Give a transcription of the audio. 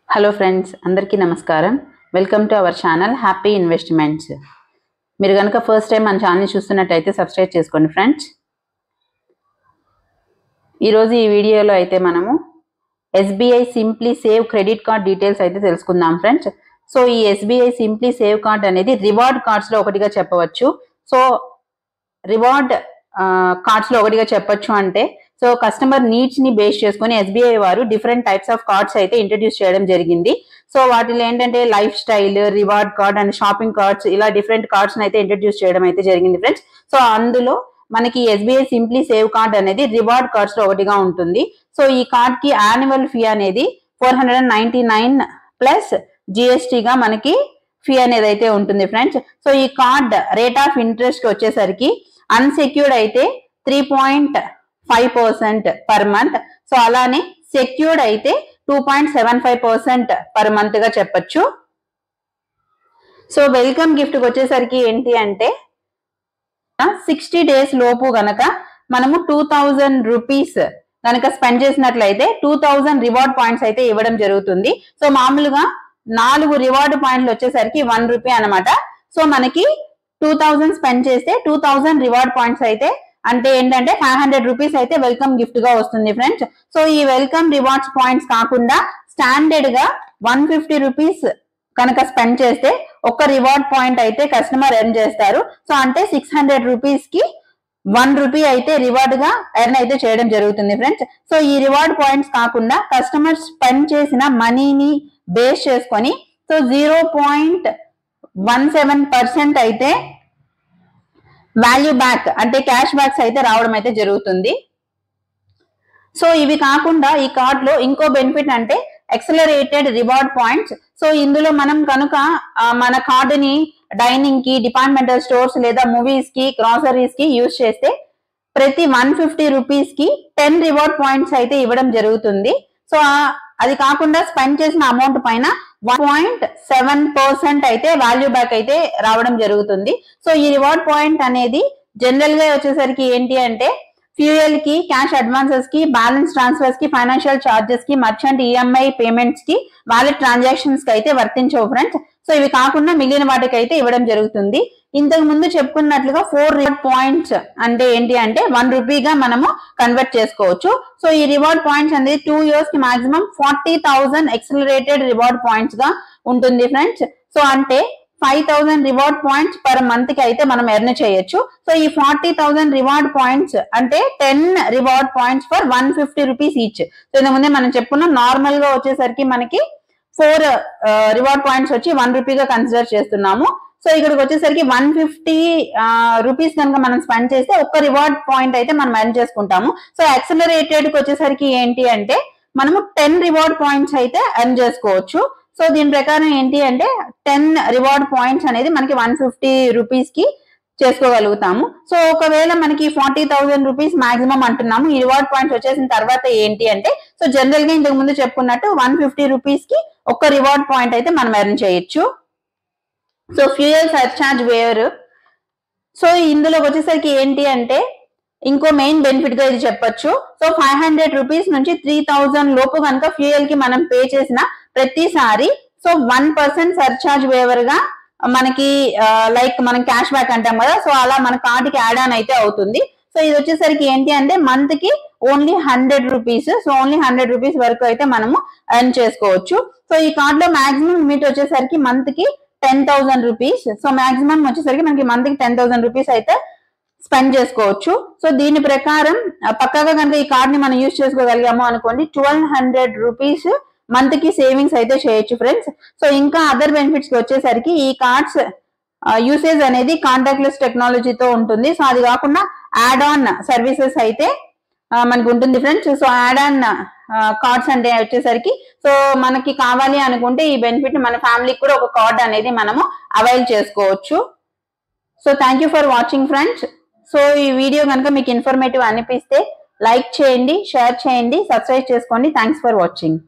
Hello friends, అందరికీ నమస్కారం. Welcome to our channel happy investments. మీరు కనుక ఫస్ట్ టైం మన ఛానల్ని చూస్తున్నట్టయితే సబ్స్క్రైబ్ చేసుకోండి ఫ్రెండ్స్. ఈరోజు ఈ వీడియోలో అయితే మనము SBI simply save credit card details అయితే తెలుసుకుందాం ఫ్రెండ్స్. సో ఈ ఎస్బీఐ సింప్లీ సేవ్ కార్డ్ అనేది రివార్డ్ కార్డ్స్లో ఒకటిగా చెప్పవచ్చు. సో రివార్డ్ కార్డ్స్లో ఒకటిగా చెప్పొచ్చు అంటే సో కస్టమర్ నీడ్స్ ని బేస్ చేసుకుని ఎస్బీఐ వారు డిఫరెంట్ టైప్స్ ఆఫ్ కార్డ్స్ అయితే ఇంట్రడ్యూస్ చేయడం జరిగింది. సో వాటిలో ఏంటంటే life style, reward card and shopping cards, ఇలా డిఫరెంట్ కార్డ్స్ అయితే ఇంట్రడ్యూస్ చేయడం అయితే జరిగింది ఫ్రెండ్స్. సో అందులో మనకి ఎస్బీఐ సింప్లీ సేవ్ కార్డ్ అనేది రివార్డ్ కార్డ్స్ లో ఒకటిగా ఉంటుంది. సో ఈ కార్డ్ కి యాన్యువల్ ఫీ అనేది 499 ప్లస్ జిఎస్టీగా మనకి ఫీ అనేది అయితే ఉంటుంది ఫ్రెండ్స్. సో ఈ కార్డ్ రేట్ ఆఫ్ ఇంట్రెస్ట్ వచ్చేసరికి అన్సెక్యూర్డ్ అయితే 3.5% పర్ మంత్. సో అలానే సెక్యూర్డ్ అయితే 2.75% పర్ మంత్ గా చెప్పొచ్చు. సో వెల్కమ్ గిఫ్ట్ వచ్చేసరికి ఏంటి అంటే 60 డేస్ లోపు గనక మనము 2000 రూపీస్ కనుక స్పెండ్ చేసినట్లయితే 2000 రివార్డ్ పాయింట్స్ అయితే ఇవ్వడం జరుగుతుంది. సో మామూలుగా 4 రివార్డ్ పాయింట్లు వచ్చేసరికి 1 రూపీ అనమాట. సో మనకి 2000 స్పెండ్ చేస్తే 2000 రివార్డ్ పాయింట్స్ అయితే అంటే ఏంటంటే 500 రూపీస్ అయితే వెల్కమ్ గిఫ్ట్ గా వస్తుంది ఫ్రెండ్స్. సో ఈ వెల్కమ్ రివార్డ్స్ పాయింట్స్ కాకుండా స్టాండర్డ్ గా 150 రూపీస్ కనుక స్పెండ్ చేస్తే ఒక రివార్డ్ పాయింట్ అయితే కస్టమర్ ఎర్న్ చేస్తారు. సో అంటే 600 రూపీస్ కి 1 రూపీ అయితే రివార్డ్ గా ఎర్న్ అయితే చేయడం జరుగుతుంది ఫ్రెండ్స్. సో ఈ రివార్డ్ పాయింట్స్ కాకుండా కస్టమర్ స్పెండ్ చేసిన మనీని బేస్ చేసుకొని సో 0.17% అయితే వాల్యూ బ్యాక్ అంటే క్యాష్ బ్యాక్స్ అయితే రావడం అయితే జరుగుతుంది. సో ఇవి కాకుండా ఈ కార్డ్ లో ఇంకో బెనిఫిట్ అంటే ఎక్సలరేటెడ్ రివార్డ్ పాయింట్స్. సో ఇందులో మనం కనుక మన కార్డుని డైనింగ్ కి, డిపార్ట్మెంటల్ స్టోర్స్ లేదా మూవీస్ కి, గ్రాసరీస్ కి యూజ్ చేస్తే ప్రతి 150 రూపీస్ కి 10 రివార్డ్ పాయింట్స్ అయితే ఇవ్వడం జరుగుతుంది. సో అది కాకుండా స్పెండ్ చేసిన అమౌంట్ పైన 1.7% అయితే వాల్యూ బ్యాక్ అయితే రావడం జరుగుతుంది. సో ఈ రివార్డ్ పాయింట్ అనేది జనరల్ గా వచ్చేసరికి ఏంటి అంటే ఫ్యూయల్ కి, క్యాష్ అడ్వాన్సెస్ కి, బ్యాలెన్స్ ట్రాన్స్ఫర్స్ కి, ఫైనాన్షియల్ చార్జెస్ కి, మర్చెంట్ ఈఎంఐ పేమెంట్స్ కి, వాలెట్ ట్రాన్సాక్షన్స్ కి అయితే వర్తించవు ఫ్రెండ్స్. సో ఇవి కాకుండా మిగిలిన వాటికి అయితే ఇవ్వడం జరుగుతుంది. ఇంతకు ముందు చెప్పుకున్నట్లుగా 4 రివార్డ్ పాయింట్స్ అంటే ఏంటి అంటే 1 రూపీగా మనము కన్వర్ట్ చేసుకోవచ్చు. సో ఈ రివార్డ్ పాయింట్స్ అనేది 2 years కి మాక్సిమం 40,000 ఎక్సలరేటెడ్ రివార్డ్ పాయింట్స్ గా ఉంటుంది ఫ్రెండ్స్. సో అంటే 5,000 రివార్డ్ పాయింట్స్ పర్ మంత్ కి అయితే మనం ఎర్న్ చేయొచ్చు. సో ఈ 40,000 రివార్డ్ పాయింట్స్ అంటే 10 reward points for 150 rupees each. So ఇంతకు ముందే మనం చెప్పుకున్నాం నార్మల్ గా వచ్చేసరికి మనకి 4 రివార్డ్ పాయింట్స్ వచ్చి 1 రూపీగా కన్సిడర్ చేస్తున్నాము. సో ఇక్కడికి వచ్చేసరికి 150 రూపీస్ కనుక మనం స్పెండ్ చేస్తే ఒక్క రివార్డ్ పాయింట్ అయితే మనం ఎర్న్ చేసుకుంటాము. సో యాక్సలరేటెడ్ కి వచ్చేసరికి ఏంటి అంటే మనము 10 రివార్డ్ పాయింట్స్ అయితే ఎర్న్ చేసుకోవచ్చు. సో దీని ప్రకారం ఏంటి అంటే 10 రివార్డ్ పాయింట్స్ అనేది మనకి 150 రూపీస్ కి చేసుకోగలుగుతాము. సో ఒకవేళ మనకి 40,000 రూపీస్ మాక్సిమం అంటున్నాము, ఈ రివార్డ్ పాయింట్స్ వచ్చేసిన తర్వాత ఏంటి అంటే సో జనరల్ గా ఇంతకు ముందు చెప్పుకున్నట్టు 150 రూపీస్ కి ఒక్క రివార్డ్ పాయింట్ అయితే మనం ఎర్న్ చేయొచ్చు. So fuel surcharge waiver. So ఇందులో వచ్చేసరికి ఏంటి అంటే ఇంకో మెయిన్ బెనిఫిట్ గా ఇది చెప్పొచ్చు. సో 500 రూపీస్ నుంచి 3,000 లోపు కనుక ఫ్యూయల్ కి మనం పే చేసిన ప్రతిసారి సో 1% సర్చార్జ్ వేవర్ గా మనకి లైక్ మనం క్యాష్ బ్యాక్ అంటాం కదా, సో అలా మన కార్డుకి యాడ్ ఆన్ అయితే అవుతుంది. సో ఇది వచ్చేసరికి ఏంటి అంటే మంత్ కి only 100 rupees. So only 100 rupees వరకు అయితే మనము ఎర్న్ చేసుకోవచ్చు. సో ఈ కార్డ్ లో మాక్సిమం లిమిట్ వచ్చేసరికి మంత్ కి 10,000 రూపీస్. సో మాక్సిమం వచ్చేసరికి మనకి మంత్ కి 10,000 రూపీస్ అయితే స్పెండ్ చేసుకోవచ్చు. సో దీని ప్రకారం పక్కాగా కనుక ఈ కార్డ్ ని మనం యూజ్ చేసుకోగలిగాము అనుకోండి 1200 రూపీస్ మంత్ కి సేవింగ్స్ అయితే చేయొచ్చు ఫ్రెండ్స్. సో ఇంకా అదర్ బెనిఫిట్స్ కి వచ్చేసరికి ఈ కార్డ్స్ యూసేజ్ అనేది కాంటాక్ట్లెస్ టెక్నాలజీతో ఉంటుంది. సో అది కాకుండా యాడ్ ఆన్ సర్వీసెస్ అయితే మనకు ఉంటుంది friends. So add on cards అంటే వచ్చేసరికి సో మనకి కావాలి అనుకుంటే ఈ బెనిఫిట్ మన ఫ్యామిలీకి కూడా ఒక కార్డ్ అనేది మనము అవైల్ చేసుకోవచ్చు. So thank you for watching friends. So ఈ వీడియో కనుక మీకు ఇన్ఫర్మేటివ్ అనిపిస్తే లైక్ చేయండి, షేర్ చేయండి, సబ్స్క్రైబ్ చేసుకోండి. Thanks for watching.